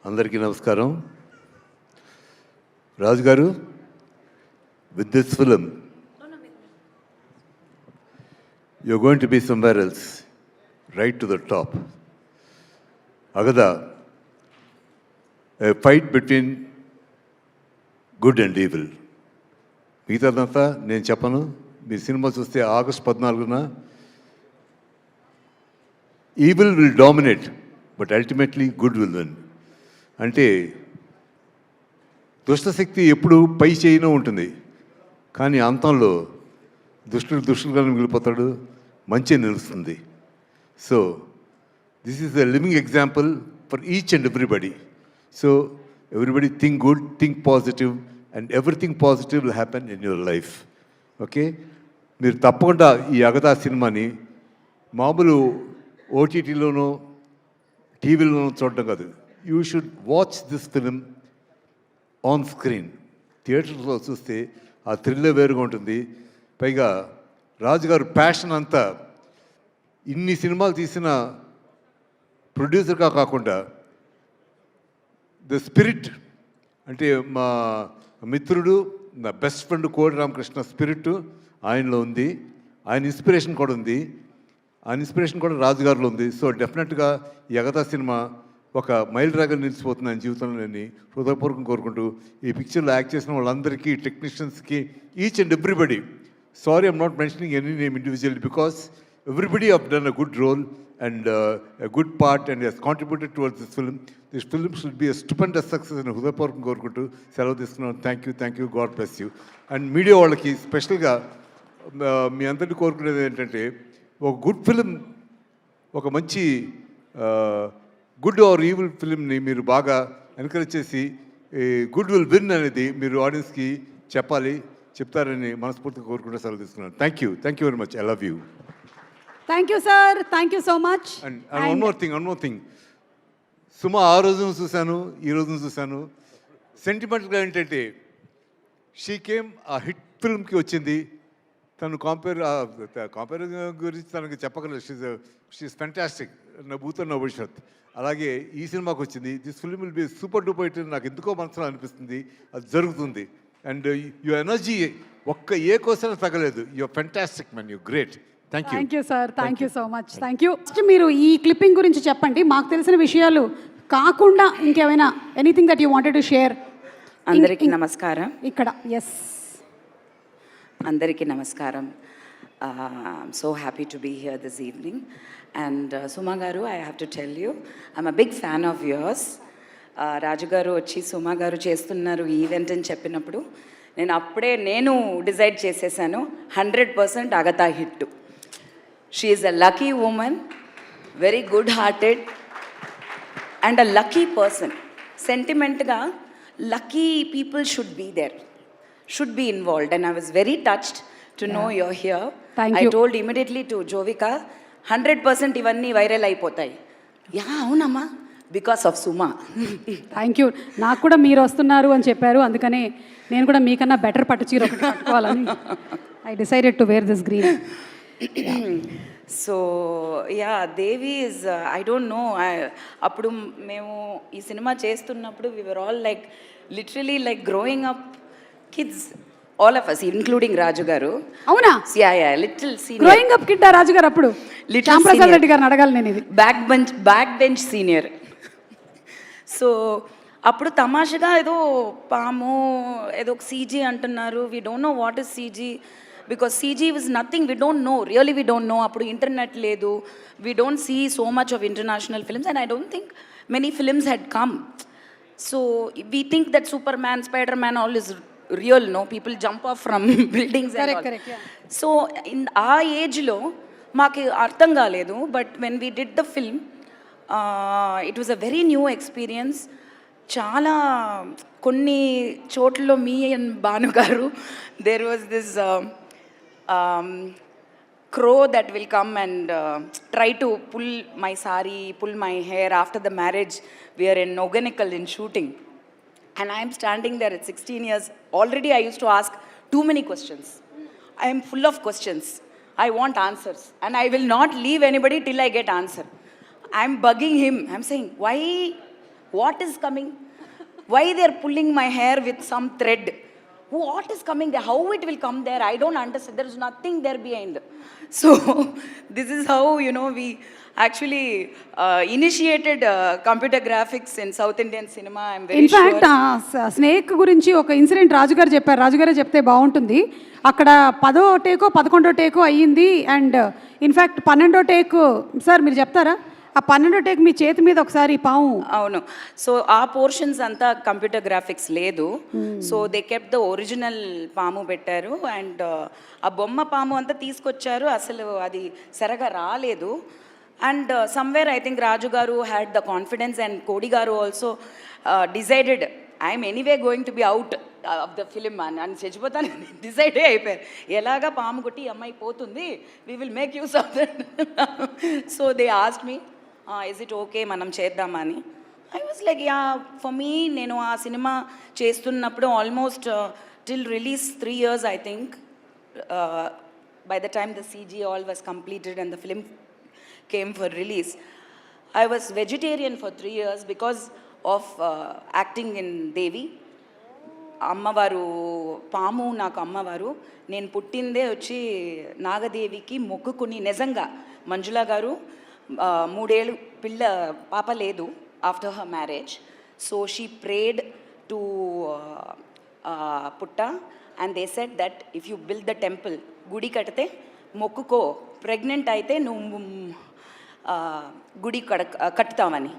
అందరికీ నమస్కారం. రాజు గారు, with this film you're going to be somewhere else, right to the top. Agada, a fight between good and evil. మిగతాదంతా నేను చెప్పను. మీ సినిమా చూస్తే ఆగస్ట్ 14న evil will dominate but ultimately good will win. అంటే దుష్టశక్తి ఎప్పుడు పై చేయినే ఉంటుంది, కానీ అంతంలో దుష్టుడుగా మిగిలిపోతాడు, మంచి నిలుస్తుంది. So this is a living example for each and everybody. So everybody think good, think positive, and everything positive will happen in your life. Okay, మీరు తప్పకుండా ఈ అగదా సినిమాని మామూలు ఓటీటీలోనో టీవీలోనో చూడడం కాదు, you should watch this film on screen. థియేటర్లో చూస్తే ఆ థ్రిల్లే వేరుగా ఉంటుంది. పైగా రాజుగారు ప్యాషన్ అంతా ఇన్ని సినిమాలు తీసిన ప్రొడ్యూసర్గా కాకుండా ద స్పిరిట్, అంటే మా మిత్రుడు, నా బెస్ట్ ఫ్రెండ్ కోడి రామకృష్ణ స్పిరిట్ ఆయనలో ఉంది, ఆయన ఇన్స్పిరేషన్ కూడా ఉంది, ఆయన ఇన్స్పిరేషన్ కూడా రాజుగారిలో ఉంది. సో డెఫినెట్గా ఈ అగతా సినిమా ఒక మైల్ రాగా నిలిచిపోతుంది ఆయన జీవితంలో. నేను హృదయపూర్వకం కోరుకుంటూ ఈ పిక్చర్లో యాక్ట్ చేసిన వాళ్ళందరికీ, టెక్నీషియన్స్కి, each and everybody, sorry I'm not mentioning any name individually because everybody have done a good role and a good part and has contributed towards this film. This film should be a stupendous success అని హృదయపూర్వకం కోరుకుంటూ సెలవు తీసుకున్నాను. Thank you, God bless you. And media వాళ్ళకి స్పెషల్గా మీ అందరినీ కోరుకునేది ఏంటంటే, ఒక గుడ్ ఫిలిం, ఒక మంచి గుడ్ ఆర్ ఈవిల్ ఫిలింని మీరు బాగా ఎంకరేజ్ చేసి గుడ్ విల్ విన్ అనేది మీరు ఆడియన్స్కి చెప్తారని మనస్ఫూర్తిగా కోరుకుంటూ సెలవు తీసుకున్నాను. Thank you very much. I love you. Thank you sir, thank you so much. And one more thing, సుమా ఆ రోజును చూశాను, ఈ రోజును చూశాను. సెంటిమెంట్గా ఏంటంటే, షీ కేమ్ ఆ హిట్ ఫిల్మ్కి వచ్చింది, తను కంపేర్ గురించి తనకు చెప్పగలరు. షీఈస్ ఫెంటాస్టిక్, నా భూతో నా భవిష్యత్. అలాగే ఈ సినిమాకి వచ్చింది. This film will be super duper hit నాకు ఎందుకో మనసులో అనిపిస్తుంది. అది జరుగుతుంది. అండ్ యువర్ ఎనర్జీ ఒక్క ఏ కోసం తగ్గలేదు. Your fantastic man, you great. Thank you sir, thank you so much. Thank you. మీరు ఈ క్లిప్పింగ్ గురించి చెప్పండి, మాకు తెలిసిన విషయాలు కాకుండా ఇంకేమైనా anything that you wanted to share. అందరికీ నమస్కారం. ఇక్కడ ఎస్, అందరికీ నమస్కారం. I'm so happy to be here this evening. And Suma garu, I have to tell you, I'm a big fan of yours. Raju garu వచ్చి సుమా గారు చేస్తున్నారు ఈ event అని చెప్పినప్పుడు నేను డిసైడ్ చేసేసాను, 100% అగతా hit. She is a lucky woman, very good hearted and a lucky person. సెంటిమెంట్గా lucky people should be there, should be involved, and I was very touched to know you're here. I told immediately to Jovika, 100% ivanni viral అయిపోతాయి. అవునమ్మా, because of Suma. Thank you. నాకు కూడా మీరు వస్తున్నారు అని చెప్పారు, అందుకనే నేను కూడా మీకన్నా బెటర్ పట్టు చీర ఒకటి కట్టుకోవాలని I decided to wear this green. So Devi is, I don't know, అప్పుడు మేము ఈ సినిమా చేస్తున్నప్పుడు we were all like literally like growing up kids, all of us, including Raju garu. అవునా? Yeah, little senior. Growing up kid Raju garu appudu. Shyamprasad Reddy garu అడగాలి నేను ఇది. Back bench senior. So అప్పుడు తమాషగా ఏదో పాము ఏదో CG అంటున్నారు. We don't know what is CG because CG was nothing. We don't know. అప్పుడు ఇంటర్నెట్ లేదు. We don't see so much of international films and I don't think many films had come. So we think that Superman, Spider-Man all is real, no? People jump off from buildings and all. Correct, yeah. So in our age lo maaki artham kaledu, but when we did the film, it was a very new experience. Chaala konni chotlo me and Banu garu, there was this crow that will come and try to pull my sari, pull my hair. After the marriage, we are in Noganikal in shooting. And I am standing there at 16 years. Already I used to ask too many questions. I am full of questions. I want answers. And I will not leave anybody till I get answer. I am bugging him. I am saying, why What is coming? Why they're pulling my hair with some thread? What is coming there? How it will come there? I don't understand. There is nothing there behind. So this is how, you know, we actually initiated computer graphics in South Indian cinema. I'm very in fact sure. Snake గురించి ఒక incident రాజుగారు చెప్పారు. రాజుగారే చెప్తే బాగుంటుంది. అక్కడ 10వ టేకో 11వ టేకో అయ్యింది. And in fact 12వ teak sir మీరు చెప్తారా? ఆ 12వ టేక్ మీ చేతి మీద ఒకసారి పాము. అవును. సో ఆ పోర్షన్స్ అంతా కంప్యూటర్ గ్రాఫిక్స్ లేదు. So they kept the original పాము పెట్టారు. అండ్ ఆ బొమ్మ పాము అంతా తీసుకొచ్చారు. అసలు అది సరిగా రాలేదు. అండ్ సమ్వేర్ ఐ థింక్ రాజు గారు హ్యాడ్ ద కాన్ఫిడెన్స్ అండ్ కోడి గారు also decided I'm anyway going to be out of the film అని చచ్చిపోతాను డిసైడే అయిపోయారు. ఎలాగా పాము కొట్టి ఈ అమ్మాయి పోతుంది, we will make use of that. So they asked me is it okay మనం చేద్దామని. I was like yeah for me. నేను ఆ సినిమా చేస్తున్నప్పుడు almost till release 3 years I think. By the time the CG all was completed and the film came for release. I was vegetarian for 3 years because of acting in Devi. అమ్మవారు పాము నాకు అమ్మవారు. నేను పుట్టిందే వచ్చి నాగదేవికి మొక్కుకుని నిజంగా. మంజుల గారు 3 ఏళ్ళు పాప లేదు after her marriage. So she prayed to పుట్ట and they said that if you build the temple, గుడి కడితే మొక్కుకో, ప్రెగ్నెంట్ అయితే నువ్వు గుడి కట్టుతామని.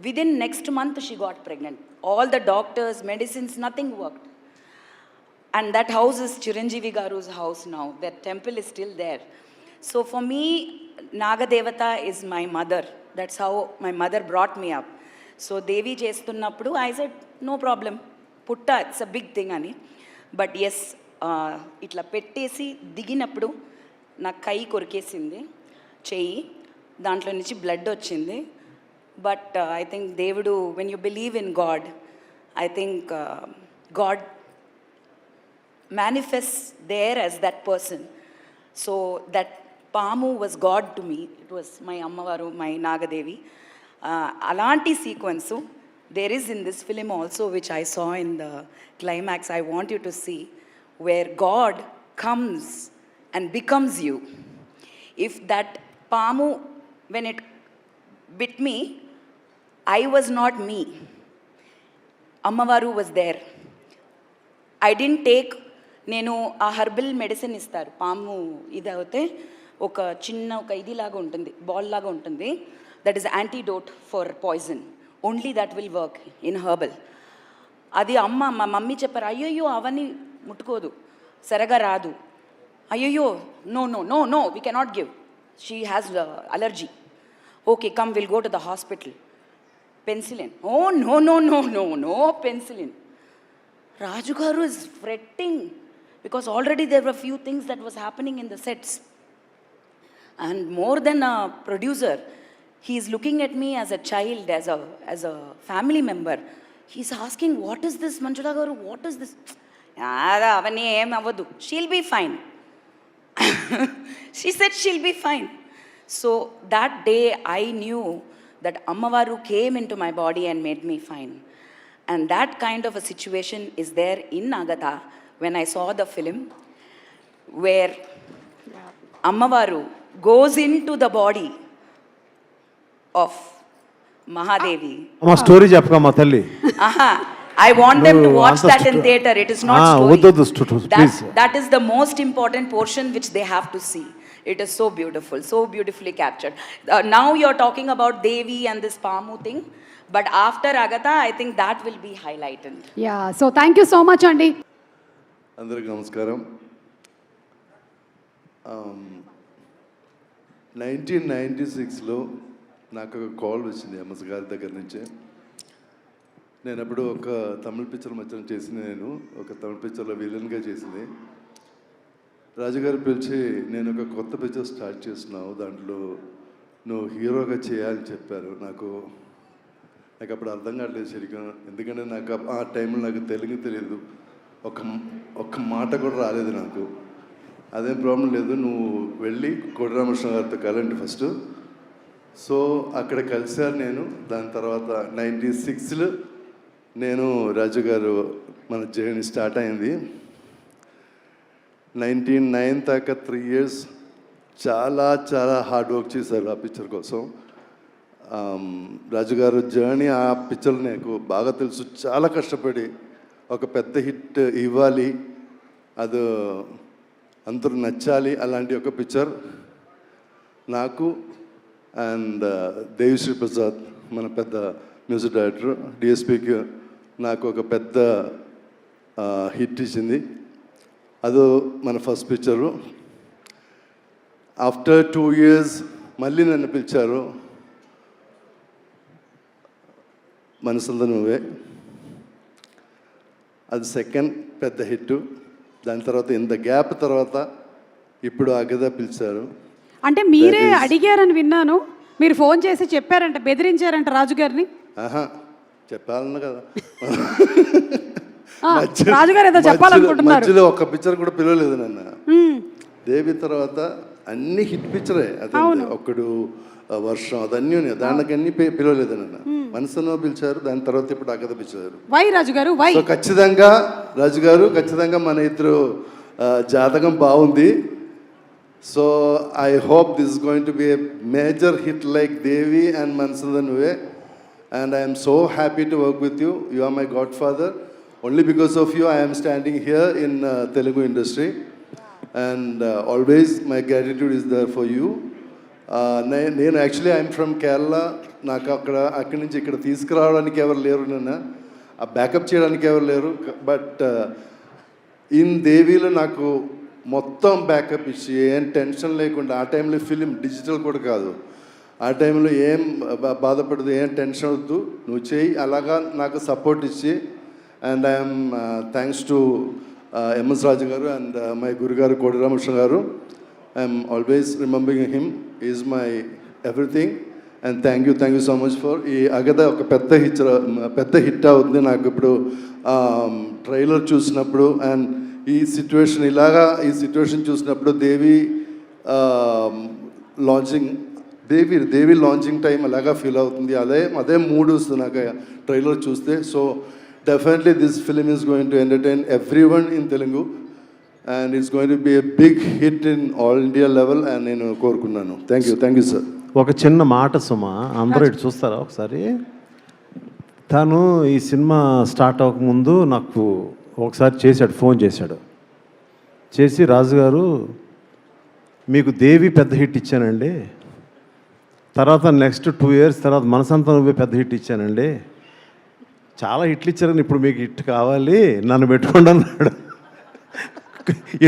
Within next month she got pregnant. All the doctors, medicines, nothing worked. And that house is Chiranjeevi Garu's house now. That temple is still there. So for me, Nagadevata is my mother. That's how my mother brought me up. So Devi చేస్తున్నప్పుడు I said, no problem. Putta, it's a big thing అని. But yes, ఇట్లా పెట్టేసి దిగినప్పుడు నా కై కొరికేసింది, చెయ్యి. దాంట్లో నుంచి బ్లడ్ వచ్చింది. బట్ ఐ థింక్ దేవుడు, when you believe in God, I think God manifests there as that person. So that Pamu was God to me. It was my Ammavaru, my Nagadevi. Alanti sequence there is in this film also, which I saw in the climax. I want you to see where God comes and becomes you. If that Pamu, when it bit me, I was not me. Ammavaru was there. I didn't take, నేను ఆ herbal medicine ఇస్తారు పాము ఇది అయితే, ఒక చిన్న ఒక ఇదిలాగా ఉంటుంది, బాల్ లాగా ఉంటుంది. That is antidote for poison. Only that will work in herbal. అది మా మమ్మీ చెప్పారు, అయ్యోయ్యో అవన్నీ ముట్టుకోదు, సరగా రాదు. అయ్యోయ్యో no no no no we cannot give, she has allergy. Okay come will go to the hospital. Penicillin. Oh no no no no no penicillin. Raju Garu is fretting because already there were few things that was happening in the sets. And more than a producer, he is looking at me as a child, as a family member. He is asking, what is this, Manjula Garu? What is this? Avani em avadu. She'll be fine. She said she'll be fine. So that day I knew that Ammavaru came into my body and made me fine. And that kind of a situation is there in Nagatha when I saw the film, where Ammavaru goes into the body of Mahadevi. Amma story cheppukama talli. Aha. I want them to watch that in theater. It is not story. That is the most important portion which they have to see. It is so beautiful, so beautifully captured. Now you're talking about Devi and this Pamu thing. But after Agatha, I think that will be highlighted. Yeah, so thank you so much, Andy. అందరికి నమస్కారం. 1996లో నాకు ఒక call వచ్చింది MS గారి దగ్గర నుంచి. నేను అప్పుడు ఒక తమిళ పిక్చర్ మధ్యన చేసింది, నేను ఒక తమిళ పిక్చర్లో విలన్గా చేసింది. రాజుగారు పిలిచి, నేను ఒక కొత్త పిక్చర్ స్టార్ట్ చేస్తున్నావు, దాంట్లో నువ్వు హీరోగా చేయాలని చెప్పారు. నాకు అప్పుడు అర్థం కావట్లేదు సరిగ్గా, ఎందుకంటే నాకు ఆ టైంలో నాకు తెలుగు తెలియదు, ఒక్క మాట కూడా రాలేదు నాకు. అదేం ప్రాబ్లం లేదు, నువ్వు వెళ్ళి కోడి రామకృష్ణ గారితో కలండి ఫస్ట్, సో అక్కడ కలిశారు నేను. దాని తర్వాత 96లో నేను రాజు గారు మన జర్నీ స్టార్ట్ అయింది. 99 దాకా 3 years చాలా చాలా హార్డ్ వర్క్ చేశారు ఆ పిక్చర్ కోసం. రాజు గారు జర్నీ ఆ పిక్చర్ నాకు బాగా తెలుసు. చాలా కష్టపడి ఒక పెద్ద హిట్ ఇవ్వాలి, అది అందరూ నచ్చాలి, అలాంటి ఒక పిక్చర్ నాకు అండ్ దేవిశ్రీ ప్రసాద్ మన పెద్ద మ్యూజిక్ డైరెక్టర్ డిఎస్పికి నాకు ఒక పెద్ద హిట్ ఇచ్చింది. అది మన ఫస్ట్ పిక్చరు. ఆఫ్టర్ 2 years మళ్ళీ నన్ను పిలిచారు, మనసుందా నువ్వే. అది సెకండ్ పెద్ద హిట్. దాని తర్వాత ఇంత గ్యాప్ తర్వాత ఇప్పుడు అగదా పిలిచారు. అంటే మీరే అడిగారని విన్నాను, మీరు ఫోన్ చేసి చెప్పారంట, బెదిరించారంట రాజుగారిని. ఆహా, చెప్పాలన్నా కదా. రాజుగారు ఏదో చెప్పాలనుకుంటున్నారు. మధ్యలో ఒక పిక్చర్ కూడా పిలవలేదు నన్ను. దేవి తర్వాత అన్ని హిట్ పిక్చరే. అది ఒకడు వర్షం అదన్నీ ఉన్నాయి, దానికన్నీ పిలవలేదు నన్ను. మనసులో పిలిచారు, దాని తర్వాత ఇప్పుడు అగద పిలిచారు. వై రాజుగారు వై? సో ఖచ్చితంగా రాజుగారు, ఖచ్చితంగా మన ఇద్దరు జాతకం బాగుంది. So I hope this is going to be a major hit like Devi and మనసుందా నువ్వే. And I am so happy to work with you. You are my godfather. Only because of you I am standing here in Telugu industry. And always my gratitude is there for you. నేను actually I'm from Kerala. నాకు అక్కడి నుంచి ఇక్కడ తీసుకురావడానికి ఎవరు లేరు, నన్ను ఆ బ్యాకప్ చేయడానికి ఎవరు లేరు. బట్ ఇన్ దేవిలో నాకు మొత్తం బ్యాకప్ ఇచ్చి ఏం టెన్షన్ లేకుండా, ఆ టైంలో ఫిలిం డిజిటల్ కూడా కాదు, ఆ టైంలో ఏం బాధపడదు, ఏం టెన్షన్ వద్దు, నువ్వు చేయి, అలాగా నాకు సపోర్ట్ ఇచ్చి. And I'm thanks to MS Raju garu and my గురుగారు Kodi Ramakrishna garu. I'm always remembering him, is my everything. And thank you so much for ఈ అగద ఒక పెద్ద హిట్ అవుతుంది. నాకు ఇప్పుడు ట్రైలర్ చూసినప్పుడు అండ్ ఈ సిచ్యువేషన్ చూసినప్పుడు దేవి లాంచింగ్ టైం అలాగా ఫీల్ అవుతుంది. అదే మూడ్ వస్తుంది నాకు ట్రైలర్ చూస్తే. So definitely this film is going to entertain everyone in Telugu and it's going to be a big hit in all India level అని నేను కోరుకున్నాను. Thank you sir. ఒక చిన్న మాట సుమా, అందరూ ఇటు చూస్తారా ఒకసారి. తను ఈ సినిమా స్టార్ట్ అవ్వకముందు నాకు ఒకసారి ఫోన్ చేశాడు. చేసి రాజుగారు మీకు దేవి పెద్ద హిట్ ఇచ్చానండి, తర్వాత నెక్స్ట్ 2 years తర్వాత మనసంతా నువ్వే పెద్ద హిట్ ఇచ్చానండి, చాలా హిట్లు ఇచ్చారని ఇప్పుడు మీకు హిట్ కావాలి, నన్ను పెట్టుకోండి అన్నాడు.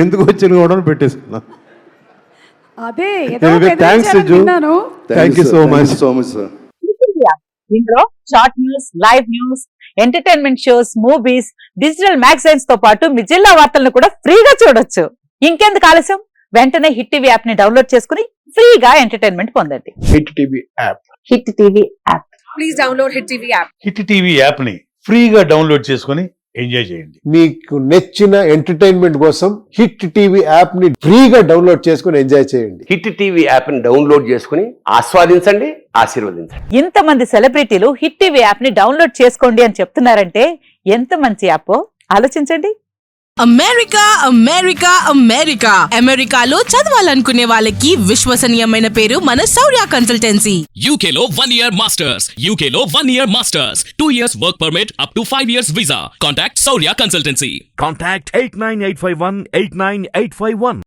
ఎందుకు వచ్చిన కూడా పెట్టేసుకున్నా. అదే thanks Suju, thank you so much sir. ఇందులో short news, live news, entertainment shows, movies, digital magazines తో పాటు మీ జిల్లా వార్తలను కూడా ఫ్రీగా చూడొచ్చు. ఇంకెందుకు ఆలస్యం, వెంటనే హిట్ టీవీ యాప్ ని డౌన్లోడ్ చేసుకుని ఫ్రీగా ఎంటర్టైన్మెంట్ పొందండి. Hit TV app. Hit TV app. Please download hit TV app. Hit TV app ని ఫ్రీగా డౌన్లోడ్ చేసుకుని ఎంజాయ్ చేయండి. మీకు నచ్చిన ఎంటర్టైన్మెంట్ కోసం హిట్ టీవీ యాప్ ని ఫ్రీగా డౌన్లోడ్ చేసుకుని ఎంజాయ్ చేయండి. హిట్ టీవీ యాప్ ని డౌన్లోడ్ చేసుకుని ఆస్వాదించండి, ఆశీర్వదించండి. ఇంతమంది సెలబ్రిటీలు హిట్ టీవీ యాప్ ని డౌన్లోడ్ చేసుకోండి అని చెప్తున్నారంటే ఎంత మంచి యాప్ ఆలోచించండి. అమెరికా అమెరికాలో చదవాలనుకునే వాళ్ళకి విశ్వసనీయమైన పేరు మన శౌర్య కన్సల్టెన్సీ. UK లో 1 year masters, UK లో 1 year masters, 2 years work permit up to 5 years visa. Contact Saurya Consultancy. Contact 89851 89851.